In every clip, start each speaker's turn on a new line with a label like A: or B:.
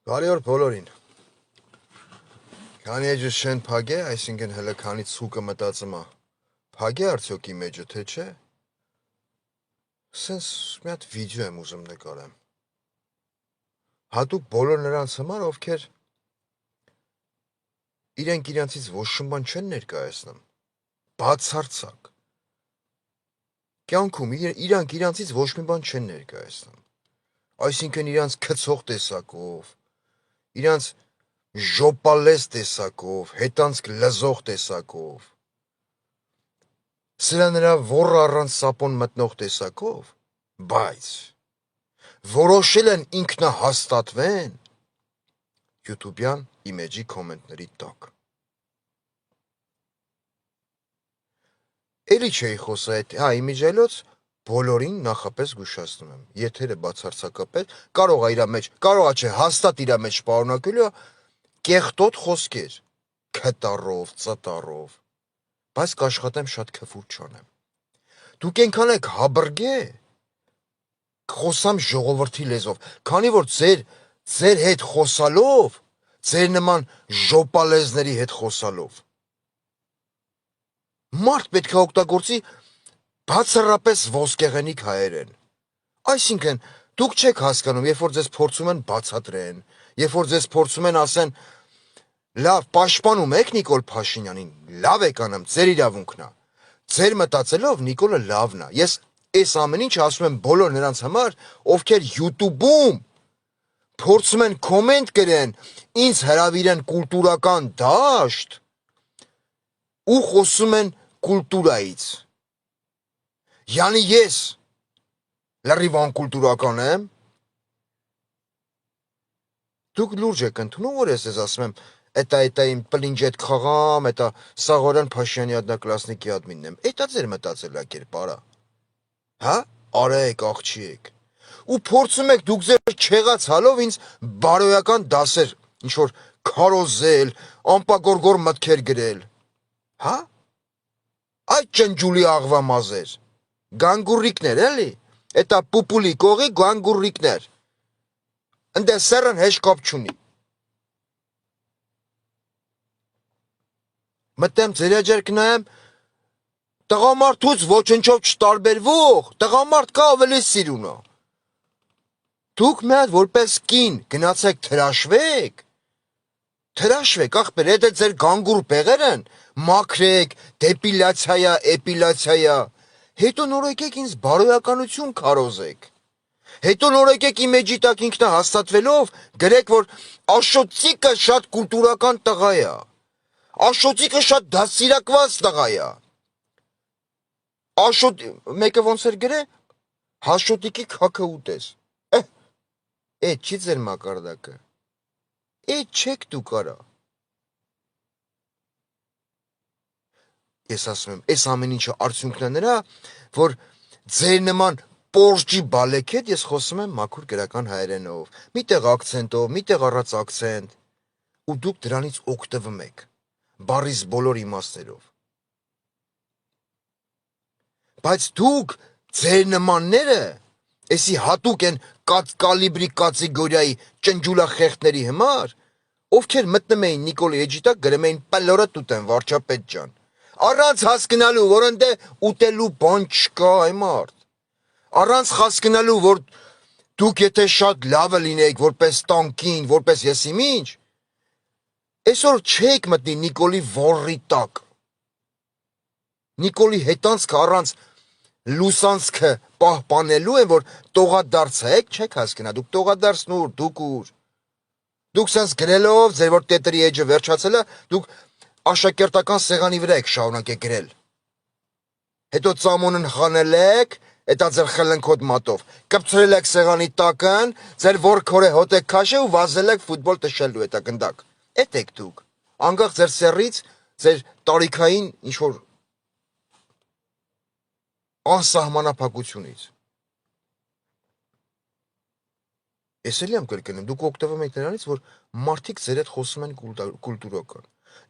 A: Բարի օր բոլորին։ Քանի էջը շեն փագ է, այսինքն հələ քանի ցուկը մտածում է։ Փագ է արդյոք իմ էջը, թե չէ։ Սենց մի հատ վիդեո եմ ուզում նկարեմ։ Հատուկ բոլոր նրանց համար, ովքեր իրենք իրանցից ոչ մի բան չեն ներկայացնում։ Բացարձակ։ Կյանքում իրանք իրանցից ոչ մի բան չեն ներկայացնում։ Այսինքն իրանց քծող տեսակով, իրանց ժոպալես տեսակով, հետանցք լզող տեսակով, սրա նրա ոռ առանց սապոն մտնող տեսակով, բայց որոշել են ինքնահաստատվեն YouTube-յան իմեջի կոմենտների տակ։ Էլի չէի խոսա այդ, իմիջայլոց բոլորին նախապես զգուշացնում եմ, եթերը բացարձակապես կարող է իրա մեջ, կարող է չէ, հաստատ իրա մեջ պարունակելու կեղտոտ խոսքեր, քտառով, ծտառով, բայց կաշխատեմ շատ քֆուր չանեմ։ Դուք այնքան եք հաբրգե, խոսամ ժողովրդի լեզվով, քանի որ ձեր հետ խոսալով, ձեր նման ժոպալեզների հետ խոսալով, մարդ պետք է օգտագործի բացառապես ոսկեղենիկ հայերեն։ Այսինքն, դուք չեք հասկանում, երբ որ ձեզ փորձում են բացատրեն, երբ որ ձեզ փորձում են ասեն, լավ, պաշտպանում եք Նիկոլ Փաշինյանին, լավ եք անում, ձեր իրավունքն է։ Ձեր մտածելով Նիկոլը լավն է։ Ես այս ամեն ինչ ասում եմ բոլոր նրանց համար, ովքեր YouTube-ում փորձում են կոմենտ գրեն, ինձ հրավիրեն կուլտուրական դաշտ ու խոսում են կուլտուրայից։ Յանի ես լրիվ անկուլտուրական եմ։ Դուք լուրջ եք ընդունում, որ ես ասում եմ, это им պլինջետ խաղամ, это Սաղորյան Փաշյանի одноклассники admin-ն եմ։ Էտա ձեր մտածելակերպարը։ Հա? Արեք, աղջիկ։ Ու փորձում եք դուք ձեր չեղած հալով ինձ բարոյական դասեր, ինչ որ քարոզել, ամպագորգոր մտքեր գրել։ Հա? Այդ ճնջուլի աղվա մազեր։ Գանգուրիկներ, էլի։ Էտա պուպուլի կողի գանգուրիկներ։ Ընդ սերն հեշ կապ չունի։ Մտեմ ձերաջերք նայեմ, տղամարդուց ոչնչով չտարբերվող, տղամարդ կա ավելի սիրունա։ Դուք մի հատ որպես կին գնացեք թրաշվեք, ախպեր, եթե ձեր գանգուր բեղեր են, մաքրեք, դեպիլյացիա, էպիլյացիա, հետո նոր եկեք ինձ բարոյականություն քարոզեք։ Հետո նոր եկեք իմ էջի տակ ինքնահաստատվելով գրեք, որ Աշոտիկը շատ կուլտուրական տղա է, Աշոտիկը շատ դասիրակված տղա է։ Մեկը ոնց էր գրե, Հաշոտիկի քաքը ուտես։ Էդ չի ձեր մակարդակը։ Էդ չեք դուք արա։ Ես ասում եմ, այս ամեն ինչը արդյունքն է նրա, որ ձեր նման պորճի բալեքետ ես խոսում եմ մաքուր գրական հայերենով, միտեղ ակցենտով, միտեղ առած ակցենտ, ու դուք դրանից օգտվում եք, բառիս բոլոր իմաստներով։ Բայց դուք, ձեր նմանները, էսի հատուկ են կալիբրի կատեգորիայի ճնջուլախեղտների համար, ովքեր մտնում էին Նիկոլի էջի տակ, գրում էին պլորը տուտեն, վարչապետ ջան, առանց հասկնալու, որ ընդ ուտելու բան չկա, այմարդ, առանց հասկնալու, որ դուք եթե շատ լավը լինեիք, որպես տանկին, որպես եսիմ ինչ, այսօր չեք մտնի Նիկոլի ոռի տակ, Նիկոլի հետանցքը առանց լուսանցքը պահպանելու են, որ տողադարձ եք, չեք հասկնա, դուք տողադարձն ուր, դուք ուր, դուք սենց գրելով, ձեր որ տետրի էջը վերջացել է, դուք աշակերտական սեղանի վրա եք շարունակեք գրել, հետո ծամոնն խանել եք, էտա ձեր խլնքոտ մատով, կպցրել եք սեղանի տակն, ձեր որ քորե հոտ եք քաշե ու վազել եք ֆուտբոլ տշելու էտա գնդակ, էտ եք դուք, անգախ ձեր սերից, ձեր տարիքային ինչ-որ անսահմանափակությունից։ Ես էլի եմ կրկնում, դուք օգտվում եք նրանից, որ մարդիկ ձեր հետ խոսում են կուլտուրական։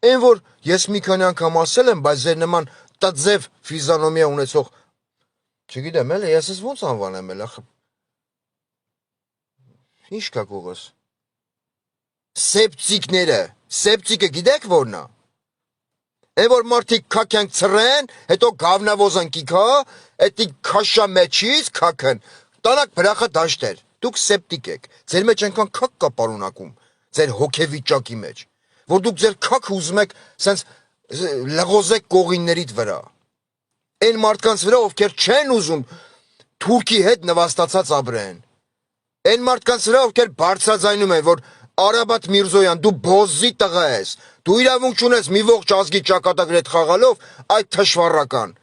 A: Այն որ ես մի քանի անգամ ասել եմ, բայց ձեր նման տձև ֆիզիոնոմիա ունեցող, չգիտեմ, էլի, ես ես ոնց անվանեմ էլ, ախ։ Ինչ կա կողս։ Սեպտիկները, սեպտիկը գիտեք որն է։ Այն որ մարդիկ քաքենք ծրեն, հետո գավնավոզան կիքա, էդի քաշա մեջից քաքն, տանակ բրախը դաշտեր, դուք սեպտիկ եք, ձեր մեջ այնքան քաք կա պարունակում, ձեր հոգեվիճակի մեջ, որ դուք ձեր քաք ուզում եք սենց լղոզեք կողիններիդ վրա, այն մարդկանց վրա, ովքեր չեն ուզում թուրքի հետ նվաստացած ապրեն, այն մարդկանց վրա, ովքեր բարձրաձայնում են, որ Արաբատ Միրզոյան, դու բոզի տղա ես, դու իրավունք չունես մի ողջ ազգի ճակատագրի հետ խաղալով, այդ թշվառական,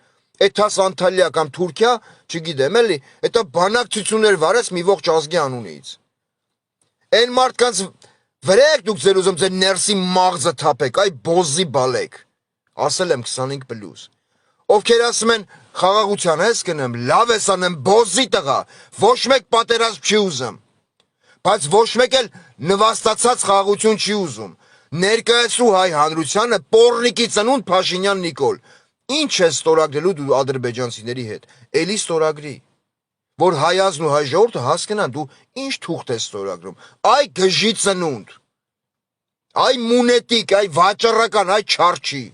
A: էթաս Անտալիա կամ Թուրքիա, չգիտեմ էլի, էտա բանակցություններ վարես մի ողջ ազգի անունից։ Այն մարդկանց վրա եք դուք ձեր ուզում ձեր ներսի մաղձը թափեք, այ բոզի բալեք, ասել եմ 25+, ովքեր ասում են խաղաղության ես գնեմ, լավ ես անեմ, բոզի տղա, ոչ մեկ պատերազմ չի ուզում, բայց ոչ մեկ էլ նվաստացած խաղաղություն չի ուզում, ներկայացրու հայ հանրությանը պոռնիկի ծնունդ Փաշինյան Նիկոլ, ինչ ես ստորագրելու դու ադրբեջանցիների հետ, էլի ստորագրի, որ հայազն ու հայ ժողովուրդը հասկանան դու ինչ թուղթ ես ստորագրում, այ գժի ծնունդ, այ մունետիկ, այ վաճառական, այ չարչի,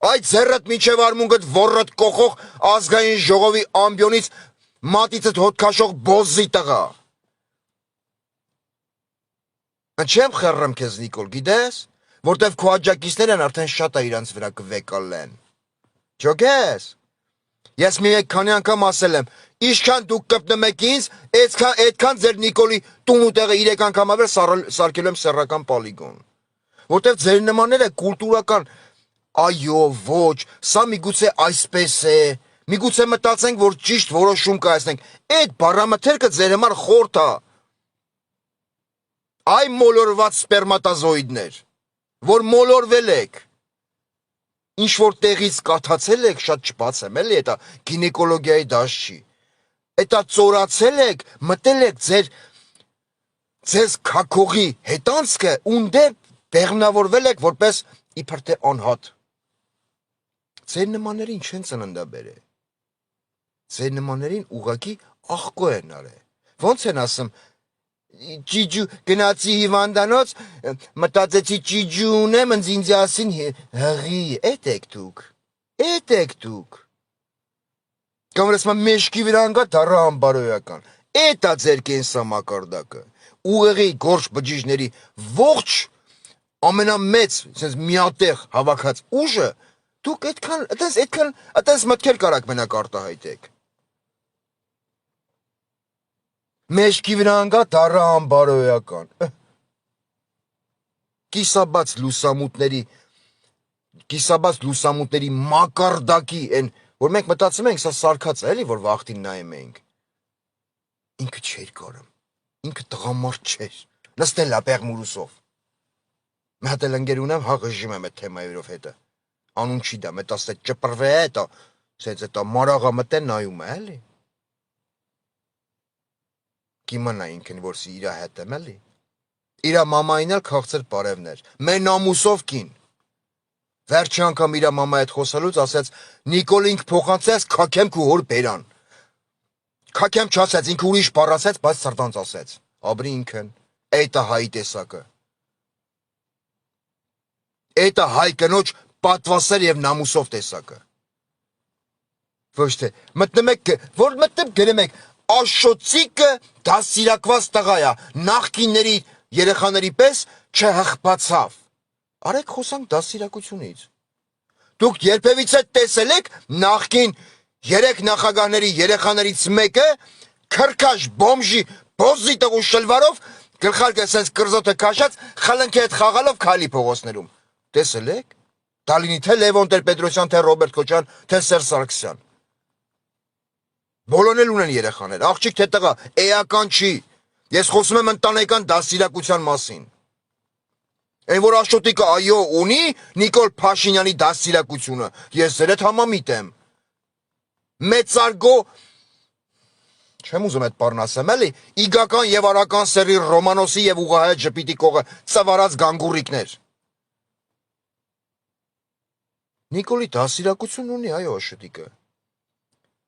A: այ ձեռդ միջև արմունկդ ոռդ կողող ազգային ժողովի ամբիոնից մատիցդ հոտ քաշող բոզի տղա։ Չեմ խեռրեմ քեզ Նիկոլ, գիտես, որտեվ քո աջակիցներն արդեն շատ է իրանց վրա կվեկալեն։ Ճոգես։ Ես մի քանի անգամ ասել եմ, ինչքան դուք կպնում եք ինձ, այդքան ձեր Նիկոլի տուն ու տեղը 3 անգամ ավելի սարքել եմ սեռական պոլիգոն։ Որտեվ ձեր նմանները կուլտուրական, այո, ոչ, սա միգուցե այսպես է, միգուցե մտածենք, որ ճիշտ որոշում կայացնենք, այդ բառամթերքը ձեր համար խորթ է։ Այ մոլորված սպերմատազոիդներ, որ մոլորվել եք, ինչ որ տեղից կաթացել եք, շատ չբացեմ էլի, էտա գինեկոլոգիայի դաշտ չի, էտա ծորացել եք, մտել եք ձեզ քաքողի հետանցքը, ունդե բեղմնավորվել եք, որպես իբր թե անհատ։ Ձեր նմաններին չեն ծննդաբեր է, ձեր նմաններին ուղակի աղկո են արել, ոնց են ասում, Ճիջու գնացի հիվանդանոց, մտածեցի ճիջու ունեմ, ինձ ասին հղի, էդ եք դուք, կամ որ ասում մեշկի վրա անգա դառա ամբարոյական, էդ է ձեր կենսամակարդակը, ուղեղի գործ բջիջների ողջ ամենամեծ, միատեղ հավաքած ուժը, դուք այդքան մտքեր կարաք մենակ արտահայտեք։ Մեջքի վրա անգա դառա ամբարոյական, կիսաբաց լուսամուտների մակարդակի են, որ մենք մտածում ենք, սա սարքած է, էլի, որ վախտին նայում էինք, ինքը չէր կարում, ինքը տղամարդ չէր, նստել է պեղմուրուսով, մի հատ էլ ընկեր ունեմ, հա ղժում եմ այդ թեմայով հետը, անուն չի դա, մետ աստ ճպրվե է, դա մարաղա մտեն նայում է, էլի, կիմանա ինքն, որ սի իրա հետ եմ էլի, իրա մամային էլ քաղցր պարևներ, մեն ամուսով կին, վերջի անգամ իրա մամա հետ խոսալուց ասեց, Նիկոլ ինք փոխանցեց, քաքեմ քու հոր բերան, քաքեմ չասեց, ինք ուրիշ բառ ասեց, բայց սրտանց ասեց, ապրի ինքն, էտա հայի տեսակը, էտա հայ կնոջ պատվասեր և նամուսով տեսակը, ոչ թե, մտնում եք, որ մտնում գրեմ եք, Աշոցիկը դասիրակված տղա է, նախկինների երեխաների պես չհղբացավ։ Արեք խոսանք դասիրակությունից։ Դուք երբևիցե տեսել եք նախկին 3 նախագահների երեխաներից մեկը քրքաշ բոմժի բոզի տղու շլվարով գլխարկը սենց կրզոտը քաշած խլնքի հետ խաղալով քայլի փողոցներում։ Տեսել եք։ Դա լինի թե Լևոն Տեր-Պետրոսյան, թե Ռոբերտ Քոչարյան, թե Սերժ Սարգսյան։ Բոլորն էլ ունեն երեխաներ, աղջիկ թե տղա, էական չի, ես խոսում եմ ընտանեկան դաստիարակության մասին, այն որ Աշոտիկը այո ունի Նիկոլ Փաշինյանի դաստիարակությունը, ես ձեր հետ համամիտ եմ, մեծարգո, չեմ ուզում այդ բառն ասեմ էլի, իգական և արական սերի Ռոմանոսի և ուղղահայաց ժպիտի կողը ծվարած գանգուրիկներ, Նիկոլի դաստիարակություն ունի այո Աշոտիկը,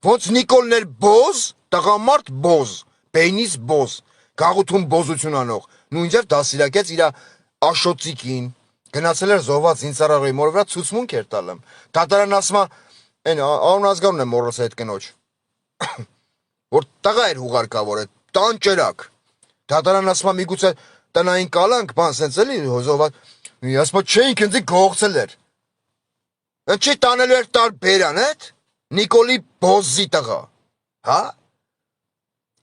A: Ոնց Նիկոլն էր բոզ, տղամարդ բոզ, բեյնից բոզ, գաղութում բոզություն անող, նույնիսկ դասիրակեց իր աշոտիկին, գնացել էր զոհված զինծառայողի մոր վրա ցուցմունք էր տալում։ Դատարան ասում է, այն անազգանուն է մորս այդ կնոջ, որ տղա էր հուղարկավոր է, տանջերակ։ Դատարան ասում է միգուցե տնային կալանք, բան սենց էլի զոհված, ասում է չէինք ինձ գողցել էր։ Չի տանելու էր տարբերան, էդ Նիկոլի բոզի տղա, հա։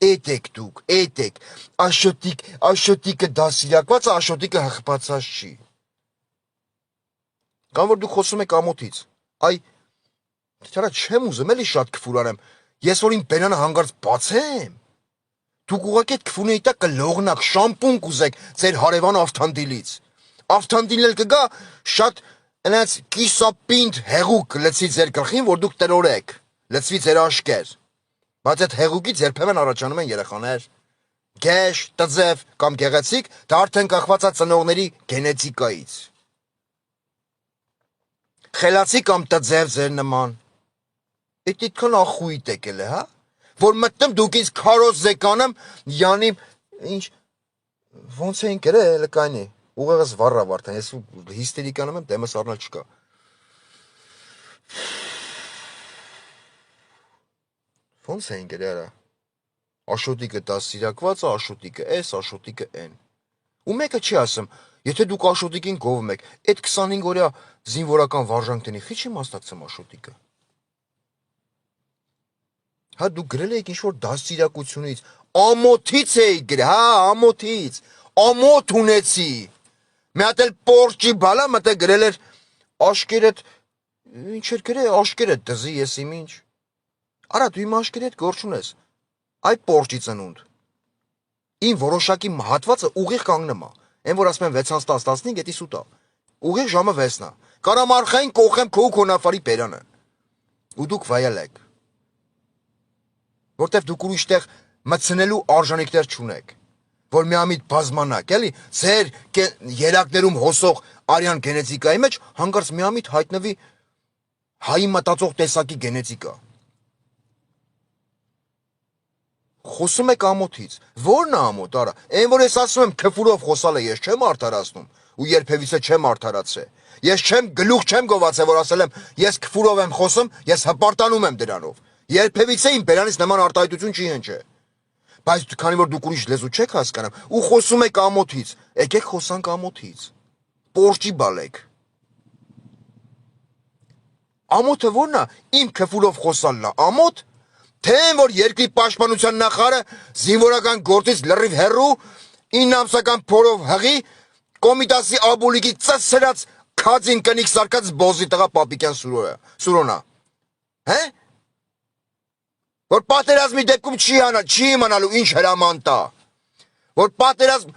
A: Էդ եք դուք, էդ եք, աշոտիկը դասիրակված, աշոտիկը հղբացած չի։ Կամ որ դուք խոսում եք ամոթից, այ, թերա չեմ ուզում էլի շատ կֆուր անեմ, ես որ իմ բենանը հանգարց բացեմ, դուք ուղղակի այդ կֆունեի տակ կլողնակ, շամպուն կուզեք ձեր հարևան ավթանդիլից, ավթանդիլն էլ կգա շատ այնց կիսապինդ հեղուկ լցի ձեր գլխին, որ դուք տրորեք, լցվի ձեր աշկեր, բայց այդ հեղուկից երբեմն առաջանում են երեխաներ, գեշ, տձև կամ գեղեցիկ, դա արդեն կախված է ծնողների գենետիկայից։ Խելացի կամ տձև ձեր նման, այդ իդքան ախույտ եկել է, հա, որ մտնում դուք ինձ քարոզ զեկանեմ, յանի, ինչ, ոնց էին կրել, լկայնի, ուղեղս վառա վարդան, ես հիստերիկանում եմ, դեմս առնել չկա։ Ոնց էին կրել արա, աշոտիկը դասիրակված է, աշոտիկը էս, աշոտիկը են։ Ու մեկը չի ասում, եթե դուք աշոտիկին գովում եք, այդ 25 օրյա զինվորական վարժանք տնի, խի չի մասնակցում աշոտիկը։ Հա դուք գրել եք ինչ-որ դասիրակությունից, ամոթից էի գրել, հա, ամոթից, ամոթ ունեցի, մի հատ էլ պորճի բալա մտե գրել էր աշկերդ, ինչ էր գրել, աշկերդ դզի ես իմ ինչ, արա դու իմ աշկերի հետ գործ ունես, այ պորճի ծնունդ, իմ որոշակի հատվածը ուղիղ կանգնում է, այն որ ասում են 6:10-15 էտի սուտա, ուղիղ ժամը 6-ն է, կարամ արխային կողեմ քո ու քոնաֆարի բերանը, ու դուք վայել եք, որտեվ դուք ուրիշ տեղ մտցնելու արժանիքներ չունեք, որ միամիտ բազմանակ, էլի, ձեր երակներում հոսող արյան գենետիկայի մեջ հանկարծ միամիտ հայտնվի հայի մտածող տեսակի գենետիկա։ Խոսում եք ամոթից, ո՞րն է ամոթ, արա, այն որ ես ասում եմ քֆուրով խոսալը ես չեմ արդարացնում ու երբևիցե չեմ արդարացրել, ես չեմ գլուխ չեմ գովացել, որ ասել եմ ես քֆուրով եմ խոսում, ես հպարտանում եմ դրանով, երբևիցե իմ բերանից նման արտահայտություն չի հնչել, բայց քանի որ դուք ուրիշ լեզու չեք հասկանում ու խոսում եք ամոթից, եկեք խոսանք ամոթից, պորճի բալեք, ամոթը ո՞րն է, իմ քֆուրով խոսալն է, ամոթ, թե են որ երկրի պաշտպանության նախարարը զինվորական գործից լրիվ հեռու 9 ամսական փորով հղի կոմիտասի աբուլիկի ծծրած քածին կնիկ սարկած բոզի տղա Պապիկյան Սուրոնա, հե? Որ պատերազմի դեպքում չի իմանալու ինչ հրաման տա, որ պատերազմ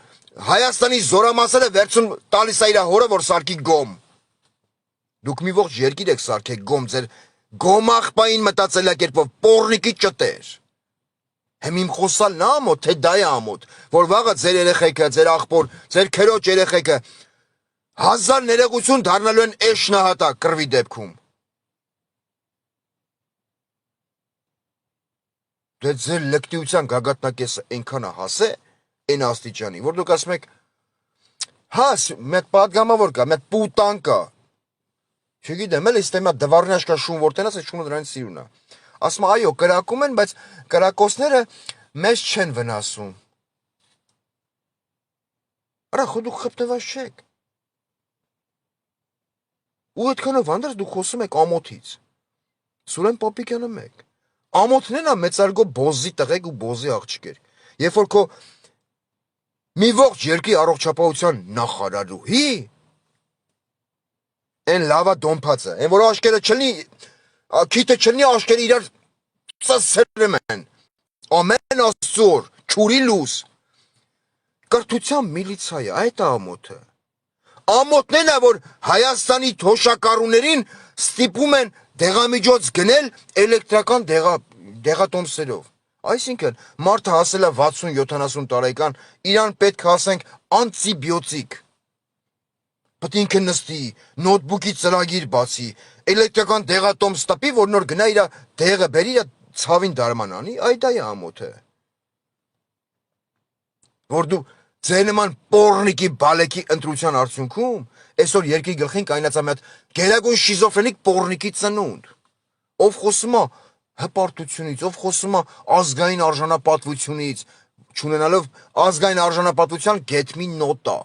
A: Հայաստանի զորամասերը վերցում տալիս է իր հորը, որ սարքի գոմ, դուք մի ողջ երկիր եք սարքեք գոմ, ձեր գոմախպային մտածելակերպով պոռնիկի ճտեր, հեմ իմ խոսալն է ամոթ, թե դա է ամոթ, որ վաղը ձեր երեխեքը, ձեր աղբոր, ձեր քերոջ երեխեքը 1000 ներողություն դառնալու են էշնահատակ կռվի դեպքում, դե ձեր լկտիության գագաթնակեսը այնքան է հասե, այն աստիճանի, որ դուք ասում եք, հաս, մետ պատգամավոր կա, մետ պուտան կա, չգիտեմ, էլ իստեմա դվարնաշկա շուն որտենաս, այդ շունը դրանից սիրուն է, ասում այո, կրակում են, բայց կրակոցները մեզ չեն վնասում, արա, խո դուք խպտված չեք, ու այդքանով անդրս դուք խոսում եք ամոթից, Սուրեն Պապիկյանը մեկ, ամոթն է մեծարգո բոզի տղեկ ու բոզի աղջիկեր, երբ որ քո մի ողջ երկրի առողջապահության նախարարուհի, այն լավա դոմփածը, այն որ աշկերը չլնի, քիթը չլնի աշկերը իրար ծսրում են, ամեն աստծոր, չուրի լուս, կրթության միլիցայը, այդ է ամոթը, ամոթն է, որ Հայաստանի թոշակառուներին ստիպում են դեղամիջոց գնել էլեկտրական դեղատոմսերով, այսինքն մարդը հասել է 60-70 տարեկան, իրան պետք է ասենք անտիբիոտիկ, պետք ինքը նստի, նոթբուքի ծրագիր բացի, էլեկտրական դեղատոմս տպի, որ նոր գնա իր դեղը բերի, իր ցավին դարման անի, այդ է ամոթը, որ դու ձեր նման պոռնիկի բալեկի ընտրության արդյունքում այսօր երկրի գլխին կայնացա մի հատ գերագույն շիզոֆրենիկ պոռնիկի ծնունդ, ով խոսում է հպարտությունից, ով խոսում է ազգային արժանապատվությունից, չունենալով ազգային արժանապատվության գեթմի նոտա։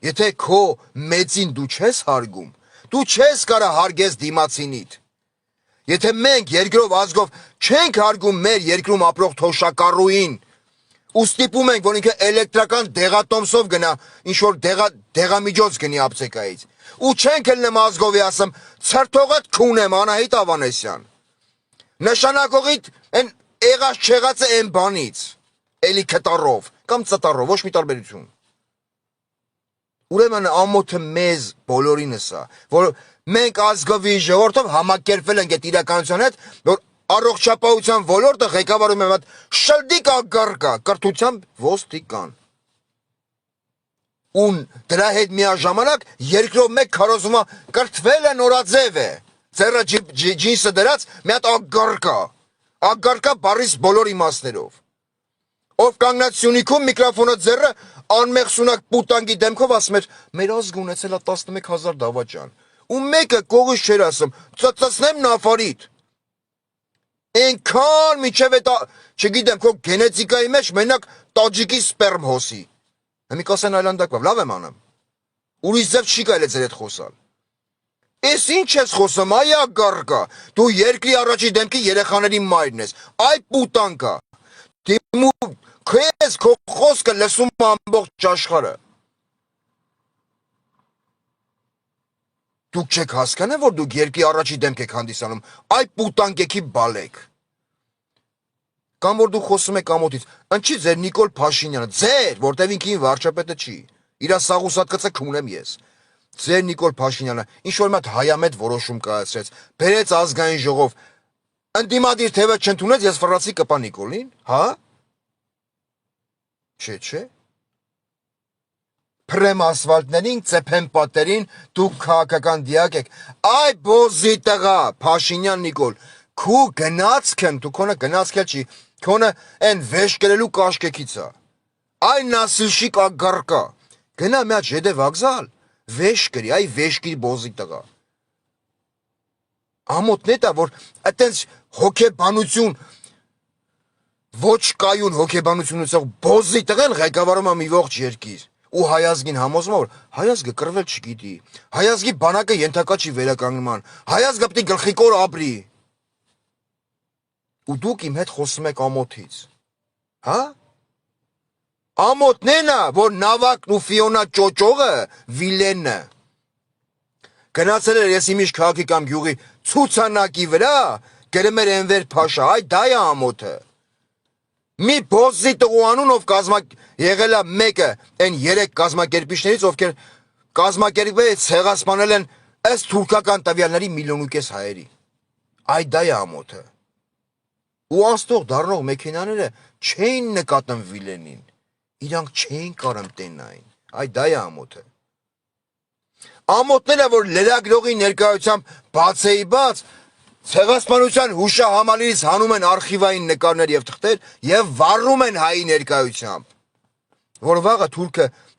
A: Եթե քո մեծին դու չես հարգում, դու չես կարա հարգես դիմացինիդ։ Եթե մենք երկրով ազգով չենք հարգում մեր երկրում ապրող թոշակառուին, ու ստիպում ենք, որ ինքը էլեկտրական դեղատոմսով գնա, ինչ-որ դեղամիջոց գնի ապտեկայից, ու չենք էլ նմ ազգովի ասեմ, ցրթողդ քունեմ Անահիտ Ավանեսյան, նշանակողիդ են եղած չեղածը են բանից, էլի կտարով, կամ ծտարով, ոչ մի տարբերություն։ Ուրեմն ամոթը մեզ բոլորինս է, որ մենք ազգովի ժողովրդով համակերպվել ենք այդ իրականության հետ, որ առողջապահության ոլորտը ղեկավարում է այդ շլդիկ ագարկա, կրթությամբ ոստիկան։ Ուն դրա հետ միաժամանակ երկրով մեկ քարոզումը կրթվել է նորաձև է, ձեռը ջինսը դրած մի հատ ագարկա բառիս բոլոր իմաստներով։ Ով կանգնած Սյունիքում միկրոֆոնը ձեռը անմեղսունակ պուտանգի դեմքով ասում էր, մեր ազգը ունեցել է 11,000 դավաճան, ու մեկը կողից չէր ասում, ծծծնեմ նավարիդ։ Այնքան միջև այդ, չգիտեմ, քո գենետիկայի մեջ մենակ տաջիկի սպերմ հոսի։ Հիմի կասեն այլանդակով, լավ եմ անում։ Ուրիշ ձև չի կարելի ձեր հետ խոսալ։ Էս ինչ ես խոսում, այ ագարկա, դու երկրի առաջի դեմքի երեխաների մայրն ես, այ պուտանկա։ Դիմու քեզ քո խոսքը լսում է ամբողջ աշխարհը։ Դուք չեք հասկանում, որ դուք երկրի առաջի դեմք եք հանդիսանում, այ պուտանկեքի բալեք։ Կամ որ դուք խոսում եք ամոթից, ընչի ձեր Նիկոլ Փաշինյանը, ձեր, որտեվ ինքին վարչապետը չի, իրա սաղուսատկծը քունեմ ես։ Ձեր Նիկոլ Փաշինյանը ինչ-որ մի հատ հայամետ որոշում կայացրեց, բերեց ազգային ժողով, ընդդիմադիր թևը չընդունեց, ես ֆռացի կպա Նիկոլին, հա։ Չէ։ Փրեմ ասվալտներին, ծեփեմ պատերին, դուք քաղաքական դիակ եք, այ բոզի տղա, Փաշինյան Նիկոլ, քու գնացքն, դու քոնը գնացքել չի, քոնը են վեշ կրելու կաշկեքից է, այ նասիլշիկ ագարկա, գնա մի հատ ժեդե վագզալ, վեշ կրի, այ վեշ կրի բոզի տղա։ Ամոթն է, որ այտենց հոգեբանություն, ոչ կայուն հոգեբանություն ունեցող բոզի տղեն ղեկավարում է մի ողջ երկիր։ Ու հայազգին համոզում է, որ հայազգը կռվել չգիտի, հայազգի բանակը ենթակա չի վերականգնման, հայազգը պետք է գլխիկոր ապրի։ Ու դուք իմ հետ խոսում եք ամոթից, հա։ Ամոթն է, որ Նավակն ու Ֆիոնա ճոճողը վիլենը գնացել էր ես իմիշ քաղաքի կամ գյուղի ցուցանակի վրա, գրում էր Էնվեր Փաշա, այ դա է ամոթը։ Մի բոզի տղուանունով եղել է մեկը այն 3 կազմակերպիչներից, ովքեր կազմակերպվել ցեղասպանել են ըստ թուրքական տվյալների 1,5 միլիոն հայերի։ Այ դա է ամոթը։ Ու անստող դառնող մեքենաները չէին նկատում վիլենին, իրանք չէին կարում տենային, այ դա է ամոթը։ Ամոթն է, որ լրագրողի ներկայությամբ բացեի բաց ցեղասպանության հուշահամալիրից հանում են արխիվային նկարներ եւ թղթեր եւ վառում են հայի ներկայությամբ, որ վաղը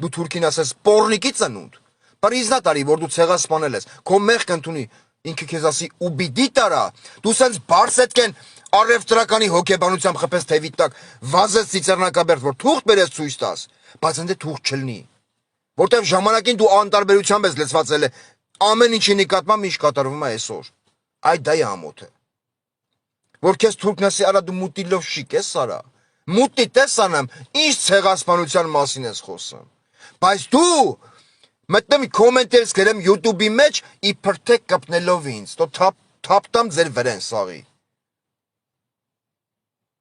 A: դու թուրքին ասես պոռնիկի ծնունդ, պրիզնա տարի, որ դու ցեղասպանել ես, քո մեղք ընդունի, ինքը քեզ ասի ուբիդի տարա, դու սենց բարսետկեն առևտրականի հոգեբանությամբ խփես թևի տակ, վազես ծիծեռնակաբերդ, որ թուղթ բերես ցույց տաս, բայց ընդ թուղթ չլինի, որտեվ ժամանակին դու անտարբերությամբ ես լցվածել է, ամեն ինչի նկատմամբ ինչ կատարվում է այսօր։ Այ դա է ամոթը, որ քեզ թուրքն ասի, արա դու մուտիլով շիկ ես արա, մուտի տես անեմ, ինչ ցեղասպանության մասին ես խոսում, բայց դու մտնում կոմենտերս գրեմ YouTube-ի մեջ իբր թե կպնելով ինձ, տո թափտամ ձեր վրեն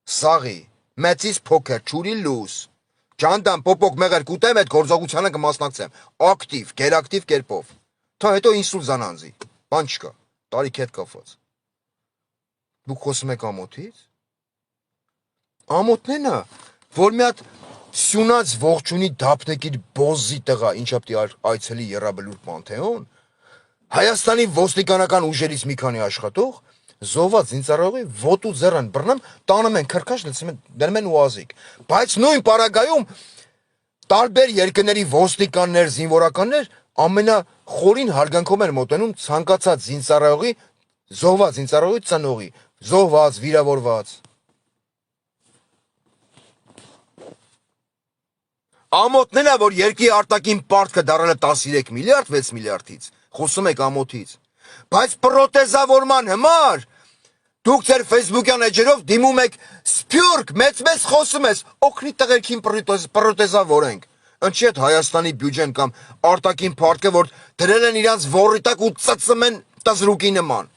A: սաղի, մեծից փոքր, չուրի լուս, ջանդամ պոպոկ մեղր կուտեմ այդ գործողությանը կմասնակցեմ, ակտիվ, գերակտիվ կերպով, թա հետո ինսուլ զանանձի, բան չկա, տարիք հետ կապված։ Դուք խոսում եք ամոթից։ Ամոթն է, որ մի հատ սյունած ողջունի դափնեկիր բոզի տղա, ինչա պիտի այցելի Եռաբլուր Պանթեոն, Հայաստանի ոստիկանական ուժերից մի քանի աշխատող, Զոհված զինծառայողի ոտու ձեռն բռնեմ, տանում են քրքաշ լցում են դնում են ուազիկ։ Բայց նույն պարագայում տարբեր երկրների ոստիկաններ, զինվորականներ ամենախորին հարգանքով են մոտենում ցանկացած զինծառայողի, զոհված զինծառայողի ծնողի, զոհված, վիրավորված։ Ամոթն է, որ երկրի արտաքին պարտքը դարել է 13 միլիարդ 6 միլիարդից, խոսում եք ամոթից։ Բայց պրոթեզավորման համար դուք ձեր Facebook-յան էջերով դիմում եք սփյուռք, մեծ խոսում ես, օգնի տղերքին պրոթեզավորենք։ Ինչի՞ այդ Հայաստանի բյուջեն կամ արտաքին պարտքը, որ դրել են իրանց ворի տակ ու ծծում են տզրուկի նման։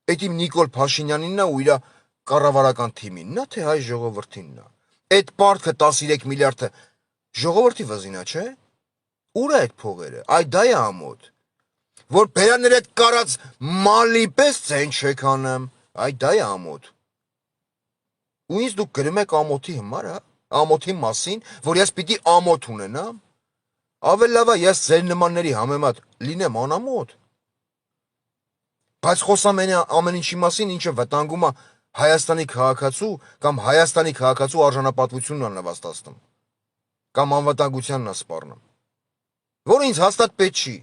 A: Այդ իմ Նիկոլ Փաշինյանինն է ու իր կառավարական թիմինն է, թե հայ ժողովրդինն է։ Այդ պարտքը 13 միլիարդը ժողովրդի վզինա, չէ։ Ուր է այդ փողերը։ Այ դա է ամոթ։ Որ բերաներ այդ կարած մալի պես ցեն չեք անում, այ դա է ամոթ։ Ու ինձ դուք գրում եք ամոթի համար, հա, ամոթի մասին, որ ես պիտի ամոթ ունենամ։ Ավելի լավ է ես ձեր նմանների համեմատ լինեմ անամոթ։ Բայց խոսամ ամեն ինչի մասին, ինչը վտանգում է Հայաստանի քաղաքացու կամ Հայաստանի քաղաքացու արժանապատվությունն է նվաստացնում։ Կամ անվտանգությանն է սպառնում։ Որ ինձ հաստատ պետք չի։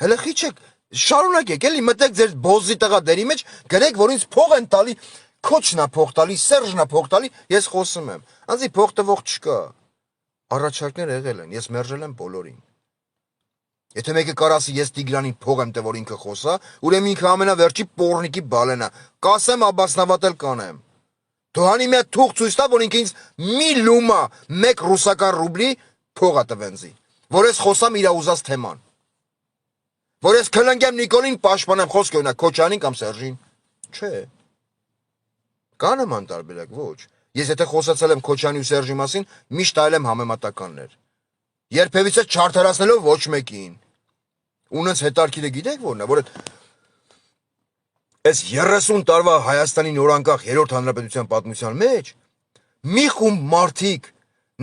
A: Հələ խիչեք, շարունակեք, էլի մտեք ձեր բոզի տղա դերի մեջ, գրեք, որ ինձ փող են տալի, քոչնա փող տալի, Սերժնա փող տալի, ես խոսում եմ։ Անձի փող տվող չկա։ Առաջարկներ եղել են, ես մերժել եմ բոլորին։ Եթե մեկը կարասի ես Տիգրանին փող եմ տվել, որ ինքը խոսա, ուրեմն ինքը ամենավերջի պոռնիկի բալենա։ Կասեմ աբասնավատել կանեմ։ Դու հանի մի հատ թուղթ ցույց տա, որ ինքը ինձ մի լումա 1 ռուսական ռուբլի փող է տվենզի, որ ես խոսամ իր ուզած թեման։ Որ ես քլնգեմ Նիկոլին պաշտպանեմ, խոսքը ունա Քոչանին կամ Սերժին։ Չէ։ Կա նման տարբերակ, ոչ։ Ես եթե խոսացել եմ Քոչանի ու Սերժի մասին, միշտ այլ եմ համեմատականներ։ Երբևիցե չարթարացնելով ոչ մեկին։ Ունենց հետարքիրը գիտեք որն է, որ այս 30 տարվա Հայաստանի նորանկախ 3-րդ հանրապետության պատմության մեջ մի խումբ մարդիկ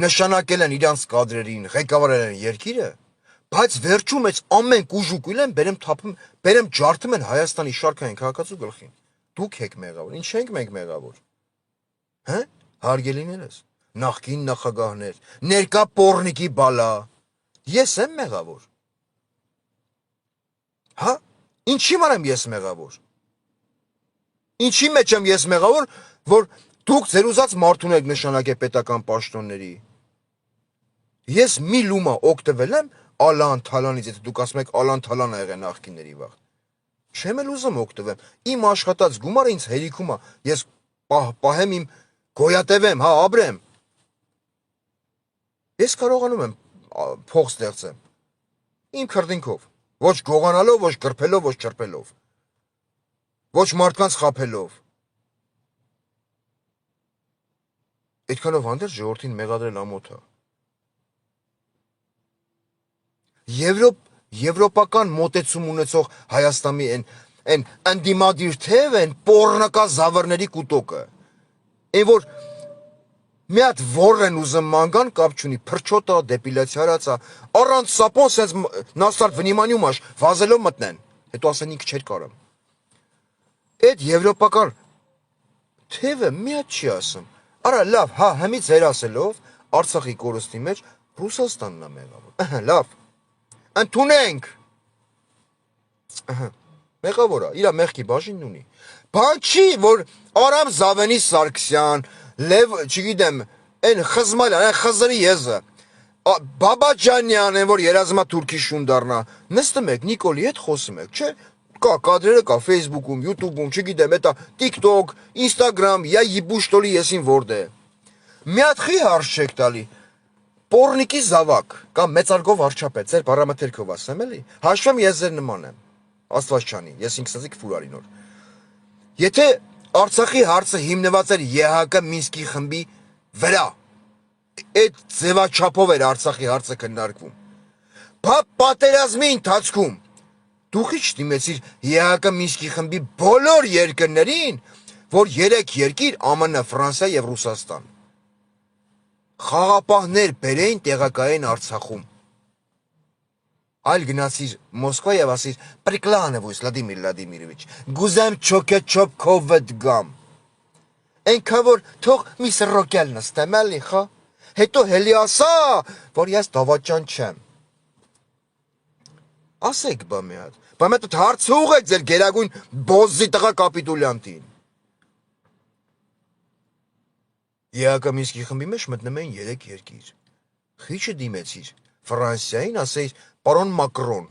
A: նշանակել են իրանց կադրերին, ղեկավարել են երկիրը, բայց վերջում այս ամեն կուժուկույլ են բերեմ ջարդում են Հայաստանի շարքային քաղաքացու գլխին։ Դուք եք մեղավոր, ինչ ենք մենք մեղավոր։ Հա՞, հարգելիներս, նախկին նախագահներ, ներկա պոռնիկի բալա։ Ես եմ մեղավոր։ Հա, ինչի մարեմ ես մեղավոր։ Ինչի մեջ եմ ես մեղավոր, որ դուք ձեր ուզած մարդուն եք նշանակել պետական պաշտոնների։ Ես մի լումա օգտվել եմ Ալան Թալանից, եթե դուք ասում եք Ալան Թալանը եղել նախկինների վաղ։ Չեմ էլ ուզում օգտվեմ։ Իմ աշխատած գումարը ինձ հերիքում է։ Ես պահեմ իմ գոյատևեմ, հա, ապրեմ։ Ես կարողանում եմ փող ստեղծեմ։ Իմ քրտինքով, ոչ գողանալով, ոչ կրփելով, ոչ չրփելով։ Ոչ մարդկանց խափելով։ Այդքանով հանդերձ ժողովրդին մեղադրել ամոթ է։ Եվրոպական մոտեցում ունեցող Հայաստանի են անդիմադիր թև են պոռնակա զավրների կուտոկը։ Այն որ մի հատ որ են ուզում մանգան կապ չունի, փրչոտա, դեպիլյացիա արածա, առանց սապոն սենց նաստարտ վնիմանյումաշ վազելով մտնեն, հետո ասեն ինք չեր կարամ։ Այդ եվրոպական թևը մի հատ չի ասում։ Արա լավ, հա, հմից էր ասելով Արցախի կորստի մեջ Ռուսաստանն է մեղավոր։ Լավ։ Ընդունենք։ Մեղավոր է, իր մեղքի բաժինն ունի։ Բան չի, որ Արամ Զավենի Սարգսյան, Լև, չգիտեմ, այն խզմալյան, այն խզրի եզը, Բաբաջանյան, որ երազմա թուրքի շուն դառնա, նստում եք Նիկոլի հետ խոսում եք, չէ՞։ Կա կադրերը կա Facebook-ում, YouTube-ում, չգիտեմ, էտա TikTok, Instagram, я ебу что ли եսին որտե։ Մի հատ խի հարց չեք տալի։ Պոռնիկի զավակ կամ մեծարգով վարչապետ, ձեր բառամթերքով ասեմ էլի։ Հաշվեմ ես ձեր նման եմ։ Աստված չանի, ես ինքսածիկ ֆուրարի նոր։ Եթե Արցախի հարցը հիմնված էր ԵՀԿ Մինսկի խմբի վրա, այդ ձևաչափով էր Արցախի հարցը քննարկվում։ Պատերազմի ընթացքում դուք ի՞նչ դիմեցիր ԵՀԿ Մինսկի խմբի բոլոր երկրներին, որ 3 երկիր ԱՄՆ, Ֆրանսիա եւ Ռուսաստան խաղապահներ բերեին տեղակայեն Արցախում։ Այլ գնացիր Մոսկվա եւ ասիր Պրիկլանովույս Վլադիմիր Վլադիմիրովիչ գուզեմ չոքեչոպ քովդ գամ Այնքան որ թող մի սռոկյալ նստեմ էլի խա հետո հելի ասա որ ես դավաճան չեմ Ասեք բա մի հատ բա մետդ հարցը ուղեք ձեր գերագույն բոզի տղա կապիտուլյանտին Եակա Մինսկի խմբի մեջ մտնում էին 3 երկիր Խիչը դիմեցիր Ֆրանսիային ասեիր պարոն Մակրոն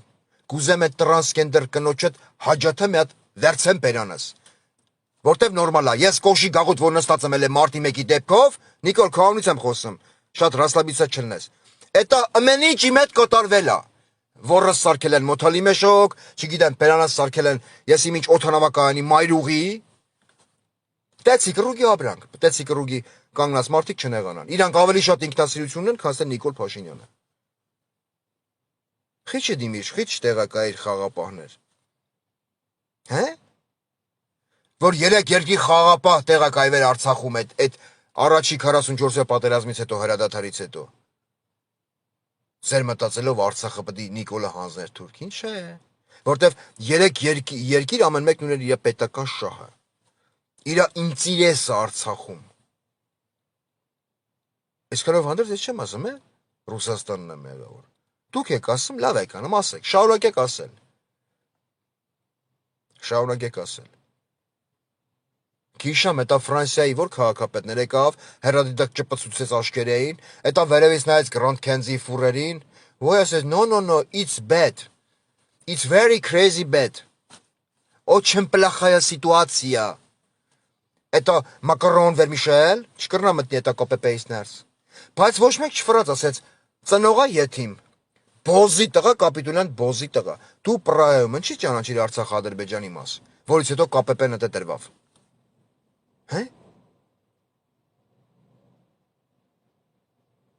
A: գուզեմ այդ տրանսգենդեր կնոջդ հաջաթը մի հատ վերցեմ բերանս Որտեվ նորմալ է ես կոշի գաղութ որ նստած եմ էլ մարտի 1-ի դեպքով Նիկոլ քավնից եմ խոսում շատ ռասլաբիցա չլնես Էտա ամեն ինչ իմ հետ կատարվել է Որս սարքել են մոթալի մեշոկ չգիտեմ բերանս սարքել են ես իմ ինչ օթանավակայանի մայրուղի Տեցի կրուգի ապրանք տեցի կրուգի կանգնած մարդիկ չնեղանան իրանք ավելի շատ ինքնասիրություն ունեն քան Նիկոլ Փաշինյանը Խիչը դիմիր խիչ տեղակայիր խաղապահներ Հե Որ 3 երկի խաղապահ տեղակայվեր Արցախում այդ առաջի 44-րդ պատերազմից հետո հրադադարից հետո Ձեր մտածելով Արցախը պետք է Նիկոլը հանձներ թուրքին չէ որտեվ 3 երկիր ամեն մեկն ուներ իր պետական շահը իր ինտերեսը Արցախում Այսքանով հանդերձ ես չեմ ասում Ռուսաստանն է մեղավոր Դուք եք ասում լավ եք անում ասեք շարունակեք ասել Քիշամ էտա Ֆրանսիայի որ քաղաքապետներ եկավ, հերադիտակ ճպցուցեց աշկերեին, էտա վերևից նայեց Grand Kenzie ֆուրերին, Voya says no, it's bad. It's very crazy bad. Очень плохая ситуация. Это Макарон Վերմիշել, չկրնա մտնի էտա copy-paste-ներս։ Բայց ոչ մեկ չֆրած ասեց, ծնողա եթիմ։ Բոզի տղա կապիտուլյան բոզի տղա։ Դու պրայում ինչի ճանաչիր Արցախ-Ադրբեջանի մաս, որից հետո KPP-ն դե տրվավ։ Հե՞։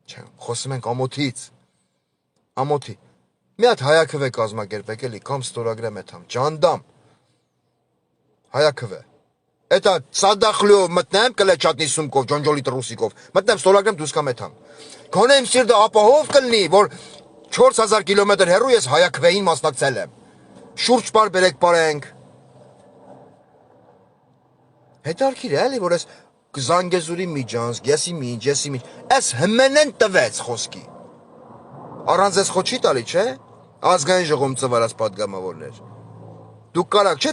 A: Չէ, խոսում ենք ամոթից։ Ամոթի։ Մի հատ հայաքվե կազմակերպեք էլի, կամ ստորագրեմ էթամ, ջանդամ։ Հայաքվե։ Это Սադախլյով մտնեմ կլեչատնի սումկով, ջոնջոլիտ ռուսիկով, մտնեմ ստորագրեմ դուս կամ էթամ։ Գոնե իմ սիրտը ապահով կլինի, որ 4000 կիլոմետր հեռու ես հայաքվեին մասնակցել եմ։ Շուրջ պար բերեք պարենք։ Հետարքիր է էլի, որ ես Զանգեզուրի միջանցք, եսի միջ, ես հմենեն տվեց խոսքի։ Առանց ես խոչի տալի, չէ։ Ազգային ժողովում ծվարած պատգամավորներ։ Դուք կարաք չէ,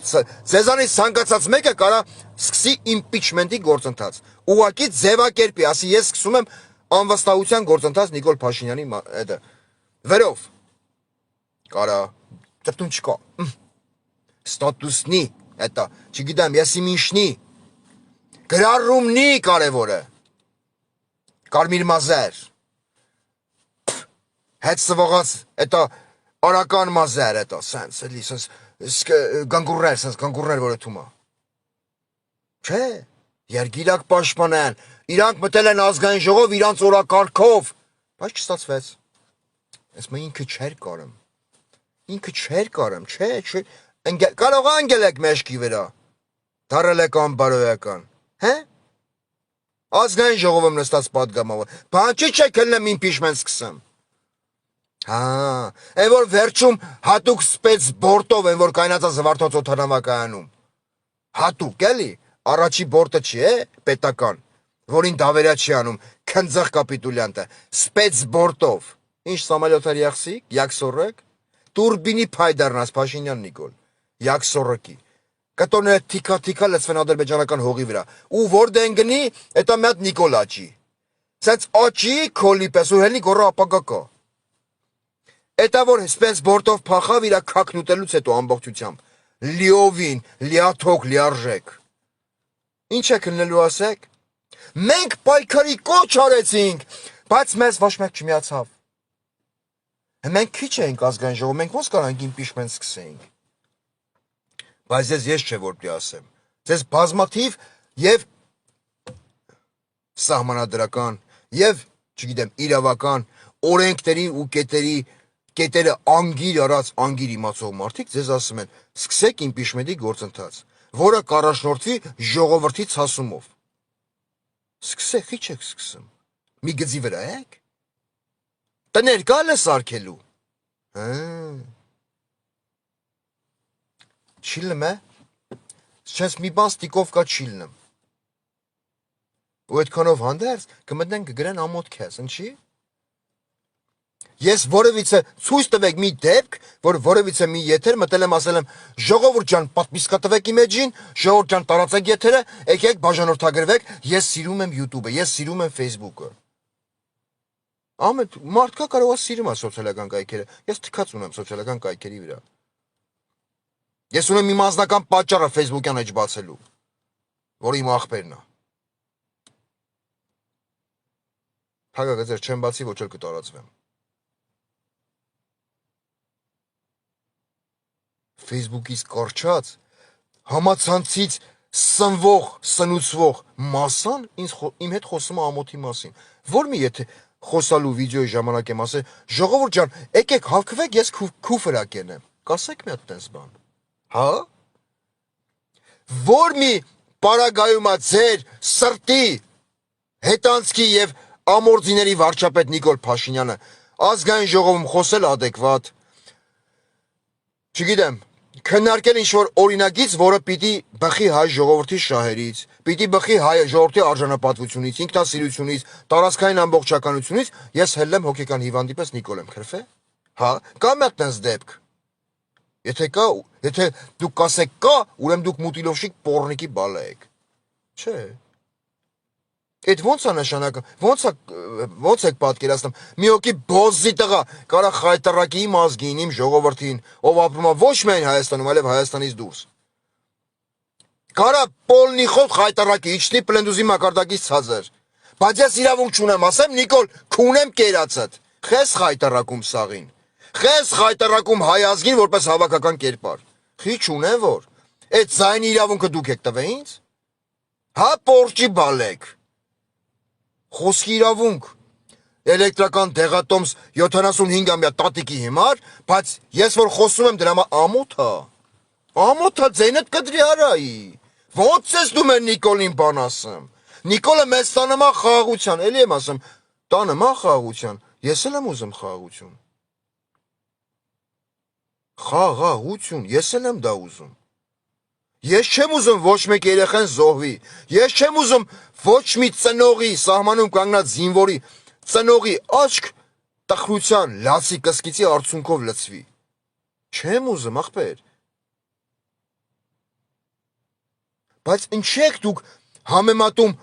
A: ձեզանից ցանկացած մեկը կարա սկսի իմպիչմենտի գործընթաց։ Ուղղակի ձևակերպի, ասի ես սկսում եմ անվստահության գործընթաց Նիկոլ Փաշինյանի հետը։ Վերով։ Կարա, դրտուն չկա։ Ստատուսնի, հետա, չգիտեմ, եսի միշնի։ Գրառումնի կարևորը։ Կարմիր մազեր։ Հետ սվողած, էտա արական մազեր, էտա, սենց, էլի, սենց, գանգուրներ, որ էթում է։ Չէ, երգիրակ պաշտպանեն, իրանք մտել են ազգային ժողով իրանց օրակարգով, բայց չստացվեց։ Ես մը ինքը չէր կարեմ, չէ, կարող անգել եք մեջքի վրա, դարել եք անբարոյական, հե? Ազգային ժողովում նստած պատգամավոր, բանջի չեք հլնեմ իմպիչմենտ սկսեմ։ Հա, են որ վերջում հատուկ սպեց բորտով են որ կայնացա զվարթոց օթանավակայանում։ Հատուկ էլի, առաջի բորտը չի է, պետական, որին դավերյա չի անում, քնձեղ կապիտուլյանտը, սպեց բորտով։ Ինչ սամալյոթար յախսիկ, յակսորեք, տուրբինի փայդարնաց Փաշինյան Նիկոլ, յակսորոկի։ Կտորները թիքա լծվեն ադրբեջանական հողի վրա, ու որ դեն գնի, էտա մի հատ Նիկոլ աճի։ Սենց աճի քոլի պես ու հելնի գոռա ապագա կա։ Էտա որ սպենց բորտով փախավ իրա քաքն ուտելուց հետո ամբողջությամբ, լիովին, լիաթոք, լիարժեք։ Ինչ եք լնելու ասեք։ Մենք պայքարի կոչ արեցինք, բայց մեզ ոչ մեկ չմիացավ։ Մենք քիչ էինք ազգային ժողով, մենք ոնց կարանք իմպիչմենտ սկսեինք։ Բայց ես չէ որ պիտի ասեմ։ Ձեզ բազմաթիվ եւ սահմանադրական եւ, չգիտեմ, իրավական օրենքների ու կետերը անգիր արած, անգիր իմացող մարդիկ ձեզ ասում են, սկսեք իմպիչմենտի գործընթաց, որը կառաջնորդվի ժողովրդի ցասումով։ Սկսեք, ի՞նչ եք սկսում։ Մի գծի վրա եք։ Տներ գալը սարքելու։ Չիլնում է։ Չես մի բան ստիկով կա չիլնում։ Ու այդքանով հանդերձ կմտնեն կգրեն ամոթ քեզ, ինչի՞։ Ես որևիցե ցույց տվեք մի դեպք, որ որևիցե մի եթեր մտել եմ ասել եմ ժողովուրդ ջան, պատմիսկա տվեք իմեջին, ժողովուրդ ջան, տարածեք եթերը, եկեք բաժանորդագրվեք, ես սիրում եմ YouTube-ը, ես սիրում եմ Facebook-ը։ Ամեն մարդկա կարող է սիրում է սոցիալական կայքերը։ Ես թքած ունեմ սոցիալական կայքերի վրա։ Ես ունեմ իմ անձնական պատճառը Facebook-յան էջ բացելու, որը իմ ախպերն է։ Փակագծեր չեմ բացի, ոչ էլ կտարածվեմ։ Facebook-ից կարճած համացանցից սնվող, սնուցվող մասան իմ հետ խոսում է ամոթի մասին։ Որ մի եթե խոսալու վիդեոյի ժամանակ եմ ասել, ժողովուրդ ջան, եկեք հավաքվեք, ես քուֆրա կենեմ։ Կասեք մի հատ տես բան։ Հա? Որ մի պարագայում է ձեր սրտի հետանցքի եւ ամորձիների վարչապետ Նիկոլ Փաշինյանը ազգային ժողովում խոսել adekvat։ Չգիտեմ, քննարկել ինչ-որ օրինագիծ, որը պիտի բխի հայ ժողովրդի շահերից, պիտի բխի հայ ժողովրդի արժանապատվությունից, ինքնասիրությունից, տարածքային ամբողջականությունից, ես հելլեմ հոգեկան հիվանդի պես Նիկոլ եմ քրֆե։ Հա, կա մի հատ տես դեպք։ Եթե կա, եթե դուք կասեք կա, ուրեմն դուք մուտիլովշիկ պոռնիկի բալա եք։ Չէ։ Այդ ոնց է նշանակը, ոնց եք պատկերացնում, մի հոգի բոզի տղա, կարա խայտարակի իմ ազգին, իմ ժողովրդին, ով ապրում է ոչ միայն Հայաստանում, այլև Հայաստանից դուրս։ Կարա պոլնի խոտ խայտարակի, իջնի պլենդուզի մակարդակից ցածր։ Բայց ես իրավունք չունեմ, ասեմ Նիկոլ, քունեմ կերածդ, խես խայտարակում սաղին, խես խայտարակում հայ ազգին որպես հավաքական կերպար, խի չունեմ որ, այդ ձայնի իրավունքը դուք եք տվե ինձ, հա պորջի բալեք, խոսքի իրավունք, էլեկտրական դեղատոմս 75-ամյա տատիկի հիմար, բայց ես որ խոսում եմ դրա ամոթա ձենդ կդրի արայի, ոնց ես դու մեր Նիկոլին բան ասեմ, Նիկոլը մեզ տանում է խաղաղության, էլի եմ ասում, տանում է խաղաղության, ես էլ եմ ուզում խաղաղություն, խաղաղություն, ես էլ եմ դա ուզում, ես չեմ ուզում ոչ մեկ երեխան զոհվի, ես չեմ ուզում ոչ մի ծնողի, սահմանում կանգնած զինվորի, ծնողի աչք տխրության, լացի կսկիցի արդյունքով լցվի, չեմ ուզում ախպեր, բայց ինչի եք դուք համեմատում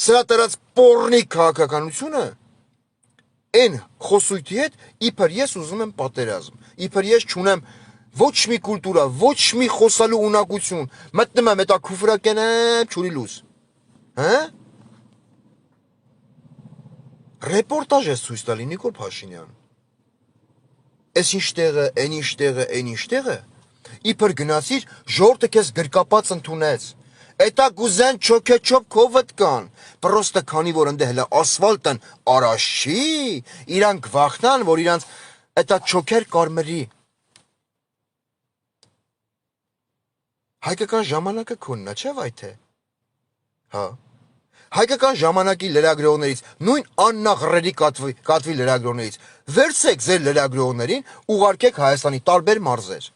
A: սրա տրած պոռնիկ քաղաքականությունը, են խոսույթի հետ, իբր ես ուզում եմ պատերազմ, իբր ես չունեմ ոչ մի կուլտուրա, ոչ մի խոսալու ունակություն, մտնում եմ, էտա քուֆրակեն եմ, չուրի լուզ, հա? Ռեպորտաժ ես ցույց տալի Նիկոլ Փաշինյան, ես ինչ տեղը, են ինչ տեղը, իբր գնացիր, ժողովուրդը քեզ գրկապած ընդունեց, էտա գուզեն չոքեչոп քովդ կան, պրոստը քանի որ ընդ հələ ասֆալտն արաշ չի, իրանք վախնան, որ իրանց էտա չոքեր կարմրի, հայկական ժամանակը քոննա չէ վայթե, հա, հայկական ժամանակի լրագրողներից, նույն աննախռերի կատվի լրագրողներից, վերցեք ձեր լրագրողներին, ուղարկեք Հայաստանի տարբեր մարզեր,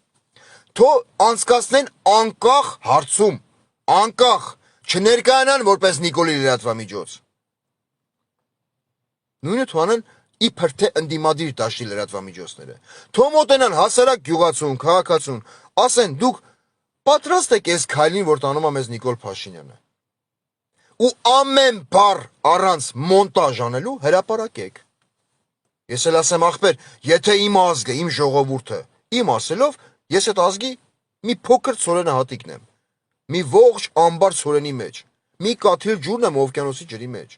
A: թո անցկացնեն անկախ հարցում, անկախ, չներկայանան որպես Նիկոլի լրատվամիջոց, նույնը թողանեն իբր թե ընդդիմադիր դաշտի լրատվամիջոցները, թո մոտենան հասարակ գյուղացուն, քաղաքացուն, ասեն դուք պատրաստ եք այս քայլին, որ տանում է մեզ Նիկոլ Փաշինյանը, ու ամեն բառ առանց մոնտաժ անելու հրապարակեք, ես էլ ասեմ ախպեր, եթե իմ ազգը, իմ ժողովուրդը, իմ ասելով, ես այդ ազգի մի փոքր ցորենը հատիկն եմ, մի ողջ ամբար ցորենի մեջ, մի կաթիլ ջուրն եմ օվկիանոսի ջրի մեջ,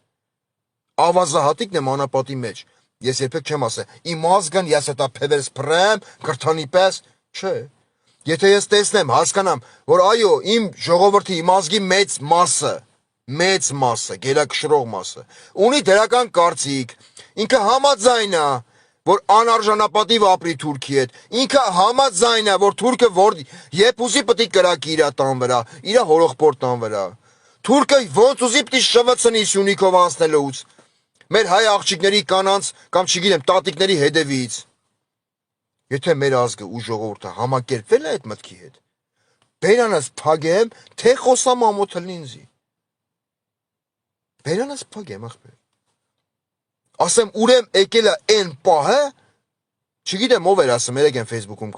A: ավազահատիկն եմ անապատի մեջ, ես երբեք չեմ ասել, իմ ազգն ես էտա փևերս փռեմ, կրթանի պես, չէ, եթե ես տեսնեմ, հասկանամ, որ այո, իմ ժողովրդի, իմ ազգի մեծ մասը, գերակշռող մասը, ունի դրական կարծիք, ինքը համաձայն է, որ անարժանապատիվ ապրի Թուրքի հետ, ինքը համաձայն է, որ թուրքը երբ ուզի պիտի կրակի իր տան վրա, իր հորողբոր տան վրա, թուրքը ոնց ուզի պիտի շվցնի Սյունիքով անցնելուց, Մեր հայ աղջիկների կանանց կամ չգիտեմ տատիկների հետևից։ Եթե մեր ազգը ու ժողովուրդը համակերպվել է այդ մտքի հետ, բերանս փագեմ, թե խոսամ ամոթել ինձի։ Բերանս փագեմ ախպեր։ Ասեմ ուրեմ եկել է այն պահը, չգիտեմ ով էր ասում, երեք են Facebook-ում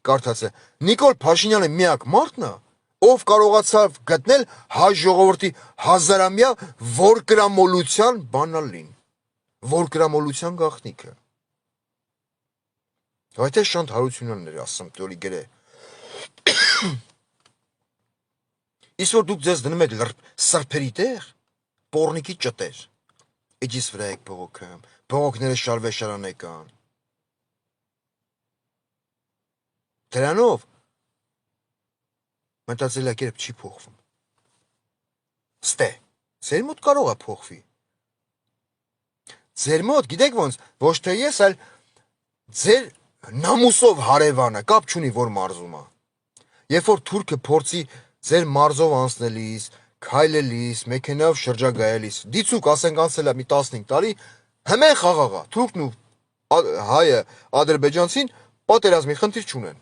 A: կարդացել։ Նիկոլ Փաշինյանը միակ մարդն է, ով կարողացավ գտնել հայ ժողովրդի հազարամյա որկրամոլության բանալին, որկրամոլության գաղտնիքը։ Այդ է Շանթ Հարությունյանն էր ասում, դորի գրե։ Իսկ որ դուք ձեզ դնում եք սրբերի տեղ, պորնիկի ճտեր, էջիս վրա եք բողոքում, բողոքները շարվեշարան եկան։ Դրանով մտածելակերպ չի փոխվում։ Ստե, ձեր մոտ կարող է փոխվի։ Ձեր մոտ, գիտեք ոնց, ոչ թե ես, այլ ձեր նամուսով հարևանը կապ չունի որ մարզում է։ Երբ որ թուրքը փորձի ձեր մարզով անցնելիս, քայլելիս, մեքենայով շրջագայելիս, դիցուկ ասենք անցել է մի 15 տարի, հմեն խաղաղ է, թուրքն ու հայը, ադրբեջանցին պատերազմի խնդիր չունեն։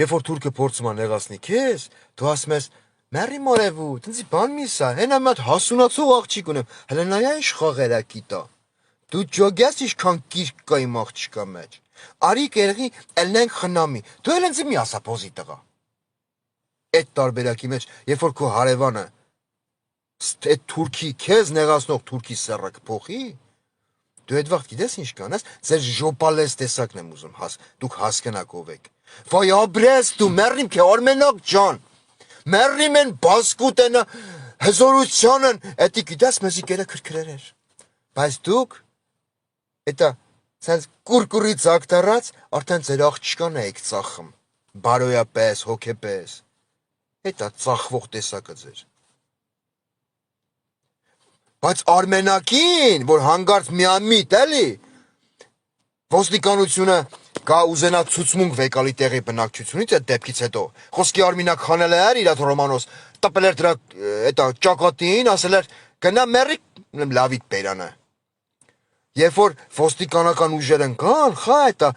A: Երբ որ թուրքը փորձում է նեղացնի քեզ, դու ասում ես մերի մորևու, տենց բան մի սա, հենա մի հատ հասունացող աղջիկ ունեմ, հələ նայա ինչ խաղերա կիտա։ Դու ջոգես ինչքան կիրք կա իմ աղջիկա մեջ։ Արի կերղի ելնենք խնամի։ Դու էլ ինձ մի ասա փոզի տղա։ Այդ տարբերակի մեջ, երբ որ քո հարևանը այդ թուրքի քեզ նեղացնող թուրքի սեռը կփոխի, դու այդ վաղ գիտես ինչ կանես, ձեր ժոպալես տեսակն եմ ուզում, դուք հասկանաք ով եք։ Վայ աբրես դու մեռիմ քե Արմենակ ջան։ Մեռիմ են բասկուտենը հզորությանն, էդի գիտես մեզի կերը քրքրեր էր։ Բայց դուք Էտա ցած կուրկուրից ակտարած արդեն ձեր աղջկան եք ծախում, բարոյապես, հոգեպես, էտա ծախվող տեսակը ձեր։ Բայց Արմենակին, որ հանգարց միամիտ էլի, ոստիկանությունը գա ուզենա ցուցմունք վեկալի տեղի բնակչությունից այդ դեպքից հետո, խոսքի Արմինակ խանել էր իր Ռոմանոս, տպել էր դրա էտա ճակատին, ասել էր գնա մեռի լավիտ բերանը։ Երբ որ ոստիկանական ուժեր են կան, խա էտա,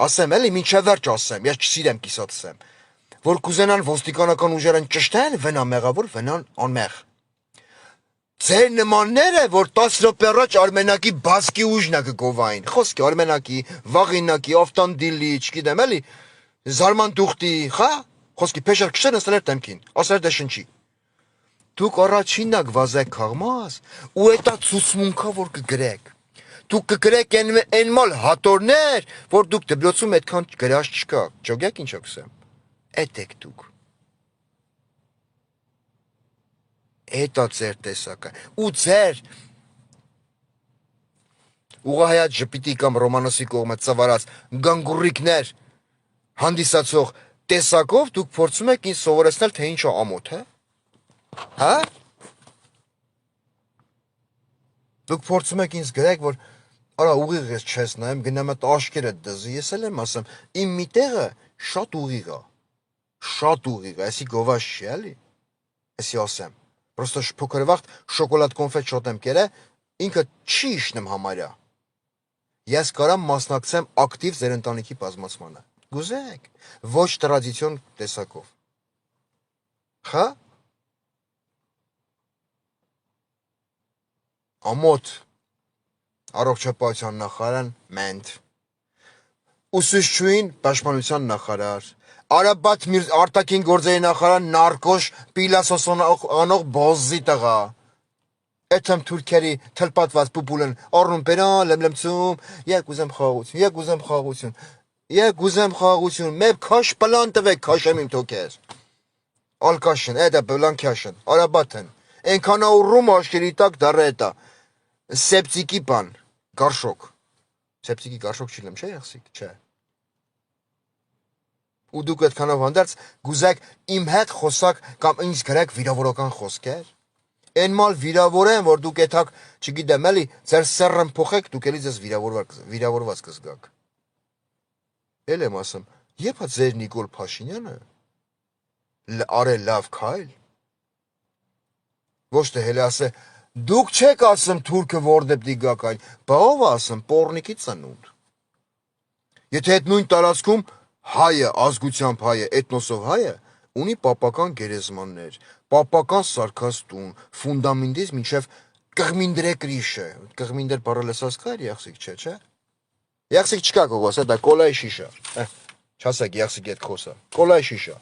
A: ասեմ էլի, մինչև վերջ ասեմ, ես չսիրեմ կիսացեմ, որ կուզենան ոստիկանական ուժեր են ճշտեն, վենա մեղավոր, վենան անմեղ։ Ձեր նմանները, որ 10 րոպե առաջ Արմենակի բասկի ուժն է կգովային, խոսքի Արմենակի, Վաղինակի, Ավտանդիլի, չգիտեմ էլի, Զարման Դուխտի, խա, խոսքի փեշար քշեն ասել էր դեմքին, ասել դե շնչի։ Դուք առաջինն եք վազեք քաղմաս, ու էտա ցուցմունքա որ կգրեք։ Դուք կգրեք այնմալ հատորներ, որ դուք դպրոցում այդքան գրած չկա, ճոգեք ինչ ակսեմ, էդ եք դուք, էտա ձեր տեսակը, ու ձեր ուղահայատ ժպիտի կամ Ռոմանոսի կողմը ծավարած գանգուրիկներ հանդիսացող տեսակով դուք փորձում եք ինձ սովորեցնել, թե ինչ է ամոթ, հա? Դուք փորձում եք ինձ գրեք, որ Արա ուղիղ ես չես նայեմ, գնամ այդ աշկերը դզի, ես էլ եմ ասեմ, իմ մի տեղը շատ ուղիղ է, այսի գովաշ չի էլի, այսի ասեմ, պրոստո փոքր վաղտ շոկոլադ կոնֆետ շոտ եմ կերը, ինքը չի իշնում համարյա, ես կարամ մասնակցեմ ակտիվ ձեր ընտանիքի բազմացմանը, գուզեք, ոչ տրադիցիոն տեսակով, խա, ամոթ, Առողջապահության նախարար Մենթ, ուսուցչուհին պաշտպանության նախարար, Արաբատ արտաքին գործերի նախարար նարկոշ պիլասոսանող բոզի տղա, էթեմ թուրքերի թլպատված պուպուլն առնում բերան լեմլեմցում, եկ ուզեմ խաղաղություն, մեկ քաշ պլան տվեք քաշեմ իմ թոքեր, ալկաշն, էդա բլան քաշն, Արաբատն, ենքանա ուռում աշկերի տակ դարը էտա, սեպտիկի բան, Գարշոկ, սեպտիկի գարշոկ չիլեմ, չէ եղսիկ, չէ, ու դուք այդքանով հանդերձ գուզեք իմ հետ խոսակ կամ ինձ գրեք վիրավորական խոսքեր, այնմալ վիրավոր են, որ դուք եթակ, չգիտեմ էլի, ձեր սեռն փոխեք, դուք էլի ձեզ վիրավորված կզգաք, էլ եմ ասում, եփա ձեր Նիկոլ Փաշինյանը, արել լավ քայլ, ոչ թե հելը ասե, Դուք չեք ասում թուրքը որտե պիտի գակայն, բա ով ասում պոռնիկի ծնունդ։ Եթե այդ նույն տարածքում հայը, ազգությամբ հայը, էթնոսով հայը, ունի պապական գերեզմաններ, պապական սարքած տուն, ֆունդամենտից մինչև կղմինդրե կրիշը, կղմինդր բառը լսած կա եղսիկ չէ։ Եղսիկ չկա կողոս, դա կոլայի շիշա, չասեք եղսիկ ետ խոսա, կոլայի շիշա։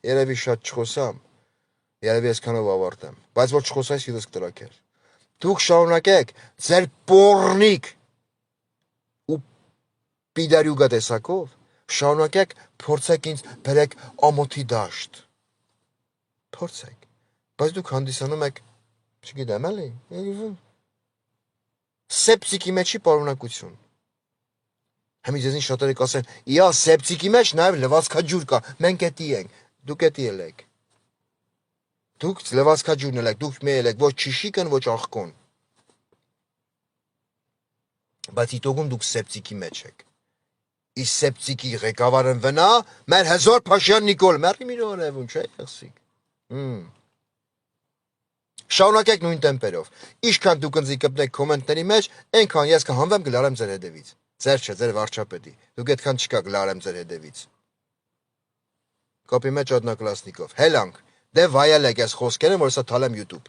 A: Երևի շատ չխոսամ, երևի այսքանով ավարտեմ, բայց որ չխոսայս յուտս կտրակեր։ Դուք շարունակեք ձեր պոռնիկ ու պիդարյուգա տեսակով, շարունակեք փորձեք ինձ բերեք ամոթի դաշտ։ Փորձեք, բայց դուք հանդիսանում եք, չգիտեմ էլի, սեպսիկի մեջի պարունակություն։ Համի ձեզին շատերը կասեն, իա սեպսիկի մեջ նաև լվացքաջուր կա, մենք էտի ենք, դուք էտի էլ եք։ Դուք լվացքաջուրն էլ եք, դուք մի էլ եք, ոչ չիշիկն, ոչ աղկոն։ Բայց իտոգում դուք սեպսիկի մեջ եք։ Իս սեպսիկի ղեկավարն վնա, մեր հզոր Փաշյան Նիկոլ, մերի մի օրևուն, չէ եղսիկ։ Շարունակեք նույն տեմպերով։ Ինչքան դուք ընձի կպնեք կոմենտների մեջ, այնքան ես կհանվեմ գլարեմ ձեր հետևից։ Ձեր չէ, ձեր վարչապետի։ Դուք այդքան չկա գլարեմ ձեր հետևից։ Կոպի մեջ օդնակլասնիկով։ Հելանք։ Դե վայել եք ես խոսքերը, որ սա թալեմ YouTube։